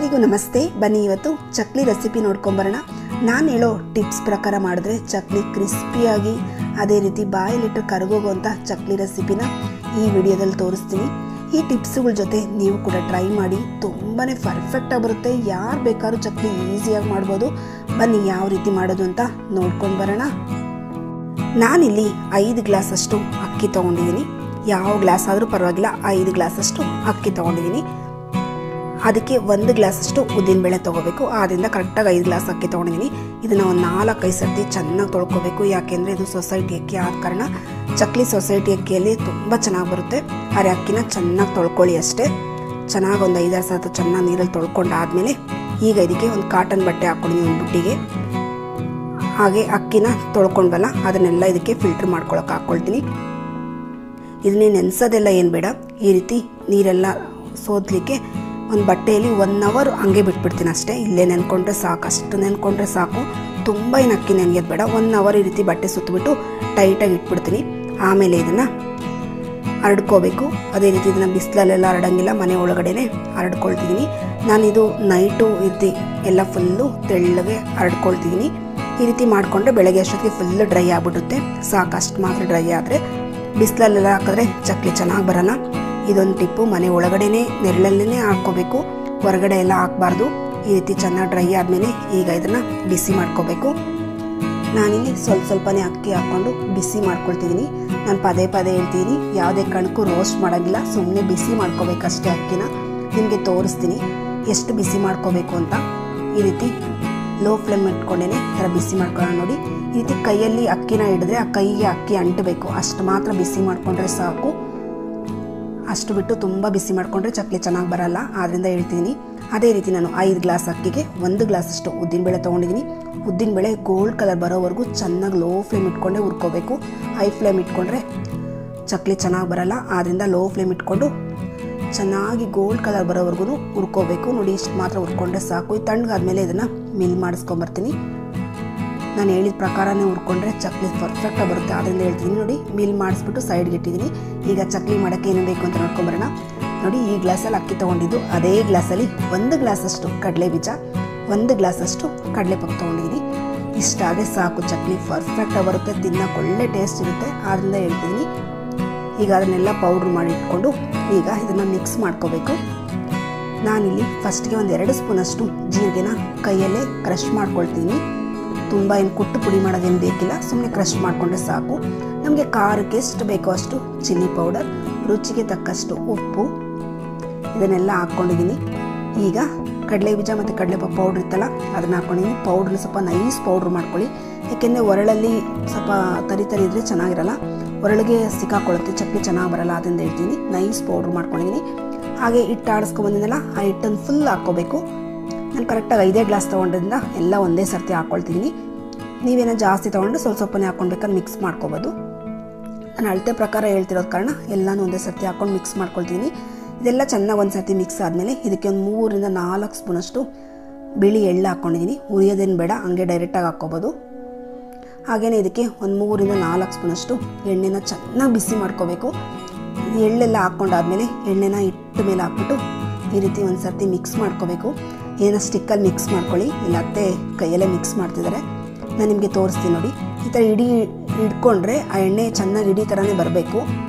ಎಲ್ಲರಿಗೂ ನಮಸ್ತೆ. ಬನ್ನಿ ಇವತ್ತು ಚಕ್ಲಿ ರೆಸಿಪಿ ನೋಡ್ಕೊಂಬರೋಣ. ನಾನು ಹೇಳೋ ಟಿಪ್ಸ್ ಪ್ರಕಾರ ಮಾಡಿದ್ರೆ ಚಕ್ಲಿ ಕ್ರಿಸ್ಪಿಯಾಗಿ ಅದೇ ರೀತಿ ಬಾಯಲ್ಲಿಟ್ಟು ಕರಗೋಗುವಂಥ ಚಕ್ಲಿ ರೆಸಿಪಿನ ಈ ವಿಡಿಯೋದಲ್ಲಿ ತೋರಿಸ್ತೀನಿ. ಈ ಟಿಪ್ಸ್ಗಳ ಜೊತೆ ನೀವು ಕೂಡ ಟ್ರೈ ಮಾಡಿ, ತುಂಬಾ ಪರ್ಫೆಕ್ಟಾಗಿ ಬರುತ್ತೆ. ಯಾರು ಬೇಕಾದ್ರೂ ಚಕ್ಲಿ ಈಸಿಯಾಗಿ ಮಾಡ್ಬೋದು. ಬನ್ನಿ ಯಾವ ರೀತಿ ಮಾಡೋದು ಅಂತ ನೋಡ್ಕೊಂಡು ಬರೋಣ. ನಾನಿಲ್ಲಿ 5 ಗ್ಲಾಸಷ್ಟು ಅಕ್ಕಿ ತೊಗೊಂಡಿದ್ದೀನಿ. ಯಾವ ಗ್ಲಾಸ್ ಆದರೂ ಪರವಾಗಿಲ್ಲ, 5 ಗ್ಲಾಸಷ್ಟು ಅಕ್ಕಿ ತೊಗೊಂಡಿದ್ದೀನಿ. ಅದಕ್ಕೆ 1 ಗ್ಲಾಸಷ್ಟು ಉದ್ದಿನಬೇಳೆ ತೊಗೋಬೇಕು. ಆದ್ದರಿಂದ ಕರೆಕ್ಟಾಗಿ 5 ಗ್ಲಾಸ್ ಅಕ್ಕಿ ತೊಗೊಂಡಿದ್ದೀನಿ. ಇದನ್ನು ಒಂದು 4-5 ಸರ್ತಿ ಚೆನ್ನಾಗಿ ತೊಳ್ಕೊಬೇಕು. ಯಾಕೆಂದರೆ ಇದು ಸೊಸೈಟಿ ಅಕ್ಕಿ ಆದ ಕಾರಣ ಚಕ್ಲಿ ಸೊಸೈಟಿ ಅಕ್ಕಿಯಲ್ಲಿ ತುಂಬ ಚೆನ್ನಾಗಿ ಬರುತ್ತೆ. ಆದರೆ ಅಕ್ಕಿನ ಚೆನ್ನಾಗಿ ತೊಳ್ಕೊಳ್ಳಿ ಅಷ್ಟೇ. ಚೆನ್ನಾಗಿ ಒಂದು 5-6 ಸರ್ತಿ ಚೆನ್ನಾಗಿ ನೀರಲ್ಲಿ ತೊಳ್ಕೊಂಡಾದಮೇಲೆ ಈಗ ಇದಕ್ಕೆ ಒಂದು ಕಾಟನ್ ಬಟ್ಟೆ ಹಾಕ್ಕೊಂಡಿದ್ದೀನಿ ಒಂದು ಬುಟ್ಟಿಗೆ. ಹಾಗೆ ಅಕ್ಕಿನ ತೊಳ್ಕೊಂಡ್ವಲ್ಲ ಅದನ್ನೆಲ್ಲ ಇದಕ್ಕೆ ಫಿಲ್ಟ್ರ್ ಮಾಡ್ಕೊಳಕ್ಕೆ ಹಾಕ್ಕೊಳ್ತೀನಿ. ಇದನ್ನೇ ನೆನೆಸೋದೆಲ್ಲ ಏನು ಬೇಡ, ಈ ರೀತಿ ನೀರೆಲ್ಲ ಸೋದಲಿಕ್ಕೆ ಒಂದು ಬಟ್ಟೆಯಲ್ಲಿ 1 ಅವರ್ ಹಂಗೆ ಬಿಟ್ಬಿಡ್ತೀನಿ ಅಷ್ಟೇ. ಇಲ್ಲೇ ನೆನ್ಕೊಂಡ್ರೆ ಸಾಕು, ಅಷ್ಟು ನೆನ್ಕೊಂಡ್ರೆ ಸಾಕು. ತುಂಬ ಏನು ಅಕ್ಕಿ ನೆನೆಯೋದು ಬೇಡ. 1 ಅವರ್ ಈ ರೀತಿ ಬಟ್ಟೆ ಸುತ್ತಬಿಟ್ಟು ಟೈಟಾಗಿ ಇಟ್ಬಿಡ್ತೀನಿ. ಆಮೇಲೆ ಇದನ್ನು ಹರಡ್ಕೋಬೇಕು. ಅದೇ ರೀತಿ ಇದನ್ನು ಬಿಸಿಲಲ್ಲೆಲ್ಲ ಹರಡಂಗಿಲ್ಲ, ಮನೆ ಒಳಗಡೆ ಹರಡ್ಕೊಳ್ತಿದ್ದೀನಿ. ನಾನಿದು ನೈಟು ಈ ರೀತಿ ಎಲ್ಲ ಫುಲ್ಲು ತೆಳ್ಳಗೆ ಹರಡ್ಕೊಳ್ತಿದ್ದೀನಿ. ಈ ರೀತಿ ಮಾಡಿಕೊಂಡ್ರೆ ಬೆಳಗ್ಗೆ ಅಷ್ಟೊತ್ತಿಗೆ ಫುಲ್ಲು ಡ್ರೈ ಆಗಿಬಿಡುತ್ತೆ. ಸಾಕು, ಅಷ್ಟು ಮಾತ್ರ ಡ್ರೈ ಆದರೆ. ಬಿಸಿಲಲ್ಲೆಲ್ಲ ಹಾಕಿದ್ರೆ ಚಕ್ಲಿ ಚೆನ್ನಾಗಿ ಬರೋಲ್ಲ. ಇದೊಂದು ಟಿಪ್ಪು, ಮನೆ ಒಳಗಡೆನೇ ನೆರಳಲ್ಲೇ ಹಾಕ್ಕೋಬೇಕು, ಹೊರಗಡೆ ಎಲ್ಲ ಹಾಕಬಾರ್ದು. ಈ ರೀತಿ ಚೆನ್ನಾಗಿ ಡ್ರೈ ಆದಮೇಲೆ ಈಗ ಇದನ್ನು ಬಿಸಿ ಮಾಡ್ಕೋಬೇಕು. ನಾನಿಲ್ಲಿ ಸ್ವಲ್ಪನೇ ಅಕ್ಕಿ ಹಾಕ್ಕೊಂಡು ಬಿಸಿ ಮಾಡ್ಕೊಳ್ತಿದ್ದೀನಿ. ನಾನು ಪದೇ ಹೇಳ್ತೀನಿ, ಯಾವುದೇ ಕಾರಣಕ್ಕೂ ರೋಸ್ಟ್ ಮಾಡೋಂಗಿಲ್ಲ, ಸುಮ್ಮನೆ ಬಿಸಿ ಮಾಡ್ಕೋಬೇಕಷ್ಟೇ ಅಕ್ಕಿನ. ನಿಮಗೆ ತೋರಿಸ್ತೀನಿ ಎಷ್ಟು ಬಿಸಿ ಮಾಡ್ಕೋಬೇಕು ಅಂತ. ಈ ರೀತಿ ಲೋ ಫ್ಲೇಮ್ ಇಟ್ಕೊಂಡೇ ಈ ಥರ ಬಿಸಿ ಮಾಡ್ಕೊಳ್ಳೋಣ. ನೋಡಿ, ಈ ರೀತಿ ಕೈಯಲ್ಲಿ ಅಕ್ಕಿನ ಹಿಡಿದ್ರೆ ಆ ಕೈಗೆ ಅಕ್ಕಿ ಅಂಟಬೇಕು, ಅಷ್ಟು ಮಾತ್ರ ಬಿಸಿ ಮಾಡಿಕೊಂಡ್ರೆ ಸಾಕು. ಅಷ್ಟು ಬಿಟ್ಟು ತುಂಬ ಬಿಸಿ ಮಾಡಿಕೊಂಡ್ರೆ ಚಕ್ಲಿ ಚೆನ್ನಾಗಿ ಬರಲ್ಲ. ಆದ್ದರಿಂದ ಹೇಳ್ತೀನಿ. ಅದೇ ರೀತಿ ನಾನು 5 ಗ್ಲಾಸ್ ಅಕ್ಕಿಗೆ 1 ಗ್ಲಾಸಷ್ಟು ಉದ್ದಿನಬೇಳೆ ತೊಗೊಂಡಿದ್ದೀನಿ. ಉದ್ದಿನಬೇಳೆ ಗೋಲ್ಡ್ ಕಲರ್ ಬರೋವರೆಗೂ ಚೆನ್ನಾಗಿ ಲೋ ಫ್ಲೇಮ್ ಇಟ್ಕೊಂಡೇ ಹುರ್ಕೋಬೇಕು. ಹೈ ಫ್ಲೇಮ್ ಇಟ್ಕೊಂಡ್ರೆ ಚಕ್ಲಿ ಚೆನ್ನಾಗಿ ಬರಲ್ಲ. ಆದ್ದರಿಂದ ಲೋ ಫ್ಲೇಮ್ ಇಟ್ಕೊಂಡು ಚೆನ್ನಾಗಿ ಗೋಲ್ಡ್ ಕಲರ್ ಬರೋವರೆಗೂ ಹುರ್ಕೋಬೇಕು. ನೋಡಿ, ಇಷ್ಟು ಮಾತ್ರ ಹುರ್ಕೊಂಡ್ರೆ ಸಾಕು. ಈ ತಣ್ಣಗಾದ್ಮೇಲೆ ಇದನ್ನು ಮಿಲ್ ಮಾಡಿಸ್ಕೊಂಬರ್ತೀನಿ. ನಾನು ಹೇಳಿದ ಪ್ರಕಾರನೇ ಹುರ್ಕೊಂಡ್ರೆ ಚಕ್ಲಿ ಪರ್ಫೆಕ್ಟಾಗಿ ಬರುತ್ತೆ. ಆದ್ದರಿಂದ ಹೇಳ್ತೀನಿ. ನೋಡಿ, ಮಿಲ್ ಮಾಡಿಸ್ಬಿಟ್ಟು ಸೈಡ್ಗೆ ಇಟ್ಟಿದ್ದೀನಿ. ಈಗ ಚಕ್ಲಿ ಮಾಡೋಕ್ಕೆ ಏನು ಬೇಕು ಅಂತ ನೋಡ್ಕೊಂಬರೋಣ. ನೋಡಿ, ಈ ಗ್ಲಾಸಲ್ಲಿ ಅಕ್ಕಿ ತೊಗೊಂಡಿದ್ದು, ಅದೇ ಗ್ಲಾಸಲ್ಲಿ 1 ಗ್ಲಾಸಷ್ಟು ಕಡಲೆ ಬೀಜ, 1 ಗ್ಲಾಸಷ್ಟು ಕಡಲೆಪಪ್ಪು ತೊಗೊಂಡಿದ್ದೀನಿ. ಇಷ್ಟಾದರೆ ಸಾಕು, ಚಕ್ಲಿ ಪರ್ಫೆಕ್ಟಾಗಿ ಬರುತ್ತೆ, ತಿನ್ನೋಕೆ ಒಳ್ಳೆ ಟೇಸ್ಟ್ ಇರುತ್ತೆ. ಆದ್ದರಿಂದ ಹೇಳ್ತೀನಿ. ಈಗ ಅದನ್ನೆಲ್ಲ ಪೌಡ್ರ್ ಮಾಡಿ ಇಟ್ಕೊಂಡು ಈಗ ಇದನ್ನು ಮಿಕ್ಸ್ ಮಾಡ್ಕೋಬೇಕು. ನಾನಿಲ್ಲಿ ಫಸ್ಟ್ಗೆ ಒಂದು 2 ಸ್ಪೂನಷ್ಟು ಜೀರಿಗೆನ ಕೈಯಲ್ಲೇ ಕ್ರಷ್ ಮಾಡ್ಕೊಳ್ತೀನಿ. ತುಂಬ ಏನು ಕುಟ್ಟು ಪುಡಿ ಮಾಡೋದೇನು ಬೇಕಿಲ್ಲ, ಸುಮ್ಮನೆ ಕ್ರಷ್ ಮಾಡಿಕೊಂಡ್ರೆ ಸಾಕು. ನಮಗೆ ಖಾರಕ್ಕೆ ಎಷ್ಟು ಬೇಕೋ ಅಷ್ಟು ಚಿಲ್ಲಿ ಪೌಡರ್, ರುಚಿಗೆ ತಕ್ಕಷ್ಟು ಉಪ್ಪು, ಇದನ್ನೆಲ್ಲ ಹಾಕ್ಕೊಂಡಿದ್ದೀನಿ. ಈಗ ಕಡಲೆ ಬೀಜ ಮತ್ತು ಕಡಲೆಪಪ್ಪು ಪೌಡ್ರ್ ಇತ್ತಲ್ಲ ಅದನ್ನು ಹಾಕ್ಕೊಂಡಿದ್ದೀನಿ. ಪೌಡ್ರನ್ನ ಸ್ವಲ್ಪ ನೈಸ್ ಪೌಡ್ರ್ ಮಾಡ್ಕೊಳ್ಳಿ. ಯಾಕೆಂದರೆ ಒರಳಲ್ಲಿ ಸ್ವಲ್ಪ ತರಿ ಇದ್ದರೆ ಚೆನ್ನಾಗಿರಲ್ಲ, ಒರಳಿಗೆ ಸಿಕ್ಕಾಕೊಳ್ಳುತ್ತೆ, ಚಟ್ನಿ ಚೆನ್ನಾಗಿ ಬರಲ್ಲ. ಅದರಿಂದ ಹೇಳ್ತೀನಿ, ನೈಸ್ ಪೌಡ್ರ್ ಮಾಡ್ಕೊಂಡಿದ್ದೀನಿ. ಹಾಗೆ ಹಿಟ್ಟು ಆಡಿಸ್ಕೊಂಬಂದಿದ್ದೆಲ್ಲ ಆ ಹಿಟ್ಟನ್ನು ಫುಲ್ ಹಾಕ್ಕೋಬೇಕು. ನಾನು ಕರೆಕ್ಟಾಗಿ 5 ಗ್ಲಾಸ್ ತೊಗೊಂಡ್ರಿಂದ ಎಲ್ಲ ಒಂದೇ ಸರ್ತಿ ಹಾಕ್ಕೊಳ್ತಿದ್ದೀನಿ. ನೀವೇನೋ ಜಾಸ್ತಿ ತೊಗೊಂಡು ಸ್ವಲ್ಪನೇ ಹಾಕ್ಕೊಳ್ಬೇಕಾದ್ರೆ ಮಿಕ್ಸ್ ಮಾಡ್ಕೋಬೋದು. ನಾನು ಅಳತೆ ಪ್ರಕಾರ ಹೇಳ್ತಿರೋದು ಕಾರಣ ಎಲ್ಲನೂ ಒಂದೇ ಸರ್ತಿ ಹಾಕ್ಕೊಂಡು ಮಿಕ್ಸ್ ಮಾಡ್ಕೊಳ್ತೀನಿ. ಇದೆಲ್ಲ ಚೆನ್ನಾಗಿ ಒಂದು ಸರ್ತಿ ಮಿಕ್ಸ್ ಆದಮೇಲೆ ಇದಕ್ಕೆ ಒಂದು 3-4 ಸ್ಪೂನಷ್ಟು ಬಿಳಿ ಎಳ್ಳು ಹಾಕ್ಕೊಂಡಿದ್ದೀನಿ. ಹುರಿಯೋದೇನು ಬೇಡ, ಹಂಗೆ ಡೈರೆಕ್ಟಾಗಿ ಹಾಕ್ಕೋಬೋದು. ಹಾಗೆಯೇ ಇದಕ್ಕೆ ಒಂದು 3-4 ಸ್ಪೂನಷ್ಟು ಎಣ್ಣೆನ ಚೆನ್ನಾಗಿ ಬಿಸಿ ಮಾಡ್ಕೋಬೇಕು. ಎಳ್ಳೆಲ್ಲ ಹಾಕ್ಕೊಂಡಾದ್ಮೇಲೆ ಎಣ್ಣೆನ ಹಿಟ್ಟು ಮೇಲೆ ಹಾಕ್ಬಿಟ್ಟು ಈ ರೀತಿ ಒಂದು ಸರ್ತಿ ಮಿಕ್ಸ್ ಮಾಡ್ಕೋಬೇಕು. ಏನೋ ಸ್ಟಿಕ್ಕಲ್ಲಿ ಮಿಕ್ಸ್ ಮಾಡ್ಕೊಳ್ಳಿ, ಇಲ್ಲ ಅತ್ತೆ ಕೈಯಲ್ಲೇ ಮಿಕ್ಸ್ ಮಾಡ್ತಿದ್ದಾರೆ. ನಾನು ನಿಮಗೆ ತೋರಿಸ್ತೀನಿ. ನೋಡಿ, ಈ ಥರ ಹಿಡ್ಕೊಂಡ್ರೆ ಆ ಎಣ್ಣೆ ಚೆನ್ನಾಗಿ ಇಡೀ ಥರನೇ ಬರಬೇಕು.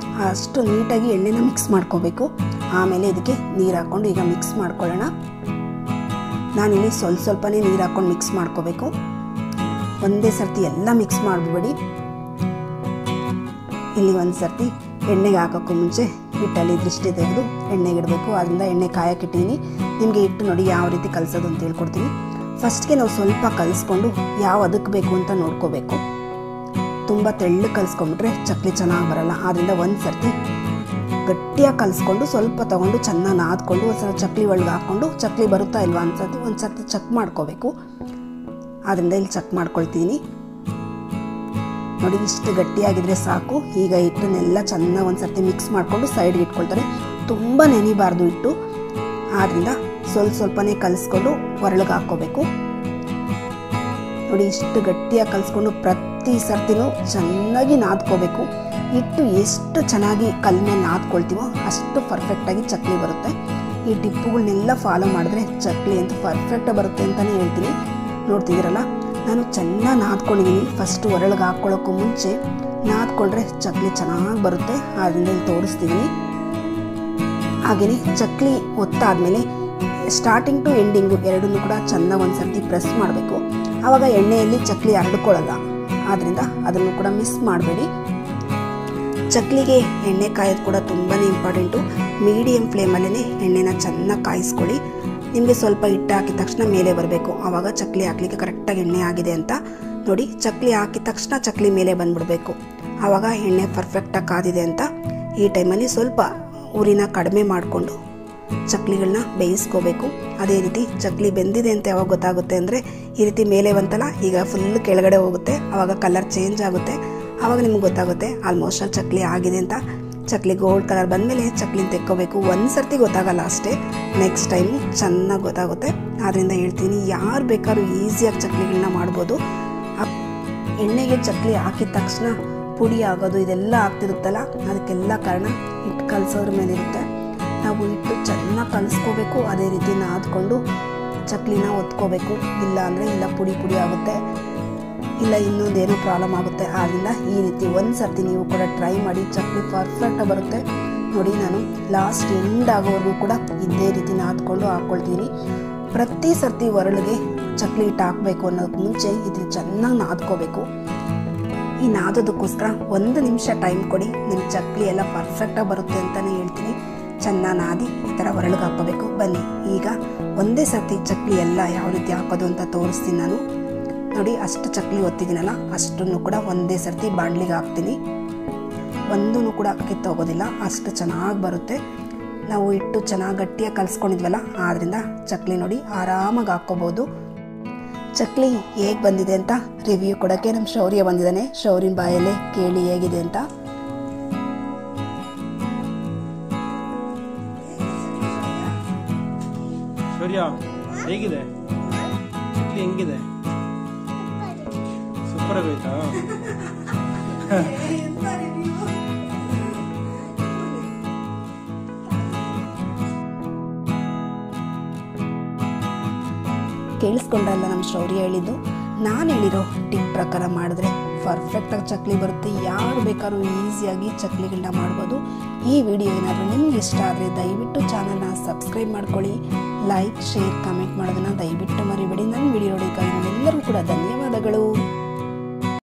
ಅಷ್ಟು ನೀಟಾಗಿ ಎಣ್ಣೆನ ಮಿಕ್ಸ್ ಮಾಡ್ಕೋಬೇಕು. ಆಮೇಲೆ ಇದಕ್ಕೆ ನೀರು ಹಾಕ್ಕೊಂಡು ಈಗ ಮಿಕ್ಸ್ ಮಾಡ್ಕೊಳ್ಳೋಣ. ನಾನಿಲ್ಲಿ ಸ್ವಲ್ಪನೇ ನೀರು ಹಾಕ್ಕೊಂಡು ಮಿಕ್ಸ್ ಮಾಡ್ಕೋಬೇಕು. ಒಂದೇ ಸರ್ತಿ ಎಲ್ಲ ಮಿಕ್ಸ್ ಮಾಡಿಬಿಡಿ. ಇಲ್ಲಿ ಒಂದು ಸರ್ತಿ ಎಣ್ಣೆಗೆ ಹಾಕೋಕ್ಕೂ ಮುಂಚೆ ಹಿಟ್ಟಲ್ಲಿ ದೃಷ್ಟಿ ತೆಗೆದು ಎಣ್ಣೆಗೆ ಇಡಬೇಕು. ಅದರಿಂದ ಎಣ್ಣೆ ಕಾಯಕ್ಕಿಟ್ಟಿದ್ದೀನಿ. ನಿಮಗೆ ಹಿಟ್ಟು ನೋಡಿ ಯಾವ ರೀತಿ ಕಲಸೋದು ಅಂತ ಹೇಳ್ಕೊಡ್ತೀನಿ. ಫಸ್ಟ್ಗೆ ನಾವು ಸ್ವಲ್ಪ ಕಲಿಸ್ಕೊಂಡು ಯಾವ ಅದಕ್ಕೆ ಬೇಕು ಅಂತ ನೋಡ್ಕೋಬೇಕು. ತುಂಬ ತೆಳ್ಳಗೆ ಕಲಿಸ್ಕೊಂಡ್ಬಿಟ್ರೆ ಚಕ್ಲಿ ಚೆನ್ನಾಗಿ ಬರಲ್ಲ. ಆದ್ದರಿಂದ ಒಂದು ಸರ್ತಿ ಗಟ್ಟಿಯಾಗಿ ಕಲಿಸ್ಕೊಂಡು ಸ್ವಲ್ಪ ತೊಗೊಂಡು ಚೆನ್ನಾಗಿ ನಾದ್ಕೊಂಡು ಒಂದು ಚಕ್ಲಿ ಒಳಗೆ ಹಾಕ್ಕೊಂಡು ಚಕ್ಲಿ ಬರುತ್ತಾ ಇಲ್ವಾ ಅನ್ಸತ್ತೆ ಒಂದು ಸರ್ತಿ ಚೆಕ್ ಮಾಡ್ಕೋಬೇಕು. ಆದ್ದರಿಂದ ಇಲ್ಲಿ ಚೆಕ್ ಮಾಡ್ಕೊಳ್ತೀನಿ. ನೋಡಿ, ಇಷ್ಟು ಗಟ್ಟಿಯಾಗಿದ್ರೆ ಸಾಕು. ಈಗ ಹಿಟ್ಟನ್ನೆಲ್ಲ ಚೆನ್ನಾಗಿ ಒಂದು ಸರ್ತಿ ಮಿಕ್ಸ್ ಮಾಡಿಕೊಂಡು ಸೈಡ್ಗೆ ಇಟ್ಕೊಳ್ತಾರೆ. ತುಂಬ ನೆನಿಬಾರ್ದು ಹಿಟ್ಟು, ಆದ್ದರಿಂದ ಸ್ವಲ್ಪನೇ ಕಲಿಸ್ಕೊಂಡು ಹೊರಳಿಗೆ ಹಾಕ್ಕೋಬೇಕು. ನೋಡಿ, ಇಷ್ಟು ಗಟ್ಟಿಯಾಗಿ ಕಲಿಸ್ಕೊಂಡು ಪ್ರತಿ ಸರ್ತಿನೂ ಚೆನ್ನಾಗಿ ನಾದ್ಕೋಬೇಕು. ಹಿಟ್ಟು ಎಷ್ಟು ಚೆನ್ನಾಗಿ ಕಲ್ ಮೇಲೆ ನಾದ್ಕೊಳ್ತೀವೋ ಅಷ್ಟು ಪರ್ಫೆಕ್ಟಾಗಿ ಚಕ್ಲಿ ಬರುತ್ತೆ. ಈ ಟಿಪ್ಪುಗಳನ್ನೆಲ್ಲ ಫಾಲೋ ಮಾಡಿದ್ರೆ ಚಕ್ಲಿ ಅಂತೂ ಪರ್ಫೆಕ್ಟ್ ಬರುತ್ತೆ ಅಂತಲೇ ಹೇಳ್ತೀನಿ. ನೋಡ್ತಿದ್ದೀರಲ್ಲ, ನಾನು ಚೆನ್ನಾಗಿ ನಾದ್ಕೊಂಡಿದ್ದೀನಿ. ಫಸ್ಟು ಒರಳಿಗೆ ಹಾಕ್ಕೊಳ್ಳೋಕ್ಕೂ ಮುಂಚೆ ನಾದ್ಕೊಂಡ್ರೆ ಚಕ್ಲಿ ಚೆನ್ನಾಗಿ ಬರುತ್ತೆ. ಆದ್ದರಿಂದ ಇಲ್ಲಿ ತೋರಿಸ್ತಿದ್ದೀನಿ. ಹಾಗೆಯೇ ಚಕ್ಲಿ ಒತ್ತಾದ್ಮೇಲೆ ಸ್ಟಾರ್ಟಿಂಗ್ ಟು ಎಂಡಿಂಗು ಎರಡನ್ನೂ ಕೂಡ ಚೆನ್ನಾಗಿ ಒಂದು ಸರ್ತಿ ಪ್ರೆಸ್ ಮಾಡಬೇಕು. ಆವಾಗ ಎಣ್ಣೆಯಲ್ಲಿ ಚಕ್ಲಿ ಹರಡ್ಕೊಳ್ಳಲ್ಲ. ಆದ್ದರಿಂದ ಅದನ್ನು ಕೂಡ ಮಿಸ್ ಮಾಡಬೇಡಿ. ಚಕ್ಲಿಗೆ ಎಣ್ಣೆ ಕಾಯೋದು ಕೂಡ ತುಂಬಾ ಇಂಪಾರ್ಟೆಂಟು. ಮೀಡಿಯಮ್ ಫ್ಲೇಮಲ್ಲೇ ಎಣ್ಣೆನ ಚೆನ್ನಾಗಿ ಕಾಯಿಸ್ಕೊಳ್ಳಿ. ನಿಮಗೆ ಸ್ವಲ್ಪ ಹಿಟ್ಟು ಹಾಕಿದ ತಕ್ಷಣ ಮೇಲೆ ಬರಬೇಕು. ಆವಾಗ ಚಕ್ಲಿ ಹಾಕ್ಲಿಕ್ಕೆ ಕರೆಕ್ಟಾಗಿ ಎಣ್ಣೆ ಆಗಿದೆ ಅಂತ ನೋಡಿ. ಚಕ್ಲಿ ಹಾಕಿದ ತಕ್ಷಣ ಚಕ್ಲಿ ಮೇಲೆ ಬಂದುಬಿಡಬೇಕು. ಆವಾಗ ಎಣ್ಣೆ ಪರ್ಫೆಕ್ಟಾಗಿ ಕಾದಿದೆ ಅಂತ. ಈ ಟೈಮಲ್ಲಿ ಸ್ವಲ್ಪ ಉರಿನ ಕಡಿಮೆ ಮಾಡಿಕೊಂಡು ಚಕ್ಲಿಗಳನ್ನ ಬೇಯಿಸ್ಕೋಬೇಕು. ಅದೇ ರೀತಿ ಚಕ್ಲಿ ಬೆಂದಿದೆ ಅಂತ ಯಾವಾಗ ಗೊತ್ತಾಗುತ್ತೆ ಅಂದರೆ ಈ ರೀತಿ ಮೇಲೆ ಬಂತಲ್ಲ, ಈಗ ಫುಲ್ ಕೆಳಗಡೆ ಹೋಗುತ್ತೆ. ಆವಾಗ ಕಲರ್ ಚೇಂಜ್ ಆಗುತ್ತೆ. ಆವಾಗ ನಿಮ್ಗೆ ಗೊತ್ತಾಗುತ್ತೆ ಆಲ್ಮೋಸ್ಟ್ ಅಲ್ಲಿ ಚಕ್ಲಿ ಆಗಿದೆ ಅಂತ. ಚಕ್ಲಿ ಗೋಲ್ಡ್ ಕಲರ್ ಬಂದಮೇಲೆ ಚಕ್ಲಿನ ತೆಕ್ಕೋಬೇಕು. ಒಂದು ಸರ್ತಿ ಗೊತ್ತಾಗಲ್ಲ ಅಷ್ಟೇ, ನೆಕ್ಸ್ಟ್ ಟೈಮು ಚೆನ್ನಾಗಿ ಗೊತ್ತಾಗುತ್ತೆ. ಆದ್ದರಿಂದ ಹೇಳ್ತೀನಿ, ಯಾರು ಬೇಕಾದ್ರೂ ಈಸಿಯಾಗಿ ಚಕ್ಲಿಗಳನ್ನ ಮಾಡ್ಬೋದು. ಎಣ್ಣೆಗೆ ಚಕ್ಲಿ ಹಾಕಿದ ತಕ್ಷಣ ಪುಡಿ ಆಗೋದು ಇದೆಲ್ಲ ಆಗ್ತಿರುತ್ತಲ್ಲ, ಅದಕ್ಕೆಲ್ಲ ಕಾರಣ ಹಿಟ್ಟು ಕಲಸೋದ್ರ ಮೇಲೆ ಇರುತ್ತೆ. ನಾವು ಹಿಟ್ಟು ಚೆನ್ನಾಗಿ ಕಲಿಸ್ಕೋಬೇಕು. ಅದೇ ರೀತಿ ನಾದ್ಕೊಂಡು ಚಕ್ಲಿನ ಒತ್ಕೋಬೇಕು. ಇಲ್ಲ ಅಂದರೆ ಇಲ್ಲ ಪುಡಿ ಪುಡಿ ಆಗುತ್ತೆ, ಇಲ್ಲ ಇನ್ನೊಂದೇನೋ ಪ್ರಾಬ್ಲಮ್ ಆಗುತ್ತೆ. ಆದ್ದರಿಂದ ಈ ರೀತಿ ಒಂದು ಸರ್ತಿ ನೀವು ಕೂಡ ಟ್ರೈ ಮಾಡಿ, ಚಕ್ಲಿ ಪರ್ಫೆಕ್ಟ್ ಬರುತ್ತೆ. ನೋಡಿ, ನಾನು ಲಾಸ್ಟ್ ಎಂಡ್ ಆಗೋವರೆಗೂ ಕೂಡ ಇದೇ ರೀತಿ ನಾದ್ಕೊಂಡು ಹಾಕ್ಕೊಳ್ತೀನಿ. ಪ್ರತಿ ಸರ್ತಿ ಒರಳಿಗೆ ಚಕ್ಲಿ ಹಿಟ್ಟು ಹಾಕಬೇಕು ಅನ್ನೋದಕ್ಕೆ ಮುಂಚೆ ಇದು ಚೆನ್ನಾಗಿ ನಾದ್ಕೋಬೇಕು. ಈ ನಾದೋದಕ್ಕೋಸ್ಕರ 1 ನಿಮಿಷ ಟೈಮ್ ಕೊಡಿ. ನಿಮ್ಮ ಚಕ್ಲಿ ಎಲ್ಲ ಪರ್ಫೆಕ್ಟಾಗಿ ಬರುತ್ತೆ ಅಂತಲೇ ಹೇಳ್ತೀನಿ. ಚೆನ್ನಾಗಿ ನಾದಿ ಈ ಥರ ಒರಳಿಗೆ ಹಾಕ್ಕೋಬೇಕು. ಬನ್ನಿ, ಈಗ ಒಂದೇ ಸರ್ತಿ ಚಕ್ಲಿ ಎಲ್ಲ ಯಾವ ರೀತಿ ಹಾಕೋದು ಅಂತ ತೋರಿಸ್ತೀನಿ ನಾನು. ನೋಡಿ, ಅಷ್ಟು ಚಕ್ಲಿ ಒತ್ತಿದ್ದೀನಲ್ಲ, ಅಷ್ಟನ್ನು ಕೂಡ ಒಂದೇ ಸರ್ತಿ ಬಾಣಲಿಗೆ ಹಾಕ್ತೀನಿ. ಒಂದೂ ಕೂಡ ಕಿತ್ತೋಗೋದಿಲ್ಲ, ಅಷ್ಟು ಚೆನ್ನಾಗಿ ಬರುತ್ತೆ. ನಾವು ಹಿಟ್ಟು ಚೆನ್ನಾಗಿ ಗಟ್ಟಿಯಾಗಿ ಕಲಿಸ್ಕೊಂಡಿದ್ವಲ್ಲ, ಆದ್ದರಿಂದ ಚಕ್ಲಿ ನೋಡಿ ಆರಾಮಾಗಿ ಹಾಕ್ಕೋಬೋದು. ಚಕ್ಲಿ ಹೇಗೆ ಬಂದಿದೆ ಅಂತ ರಿವ್ಯೂ ಕೊಡೋಕ್ಕೆ ನಮ್ಮ ಶೌರ್ಯ ಬಂದಿದ್ದಾನೆ. ಶೌರ್ಯನ ಬಾಯಲ್ಲೇ ಕೇಳಿ ಹೇಗಿದೆ ಅಂತ. ಶೌರ್ಯ, ಹೇಗಿದೆ ಚಕ್ಲಿ? ಹೆಂಗಿದೆ? ಸೂಪರ್ ಆಗೋಯ್ತಾ? ಕೇಳಿಸ್ಕೊಂಡ್ರಲ್ಲ ನಮ್ಮ ಶೌರ್ಯ ಹೇಳಿದ್ದು. ನಾನು ಹೇಳಿರೋ ಟಿಪ್ ಪ್ರಕಾರ ಮಾಡಿದ್ರೆ ಪರ್ಫೆಕ್ಟಾಗಿ ಚಕ್ಲಿ ಬರುತ್ತೆ. ಯಾರು ಬೇಕಾದ್ರೂ ಈಸಿಯಾಗಿ ಚಕ್ಲಿಗಳನ್ನ ಮಾಡ್ಬೋದು. ಈ ವಿಡಿಯೋ ಏನಾದರೂ ನಿಮ್ಗೆ ಇಷ್ಟ ಆದರೆ ದಯವಿಟ್ಟು ಚಾನಲ್ನ ಸಬ್ಸ್ಕ್ರೈಬ್ ಮಾಡ್ಕೊಳ್ಳಿ. ಲೈಕ್, ಶೇರ್, ಕಮೆಂಟ್ ಮಾಡೋದನ್ನು ದಯವಿಟ್ಟು ಮರಿಬೇಡಿ. ನನ್ನ ವಿಡಿಯೋ ನೋಡಿದ್ದಕ್ಕಾಗಿ ಎಲ್ಲರಿಗೂ ಕೂಡ ಧನ್ಯವಾದಗಳು.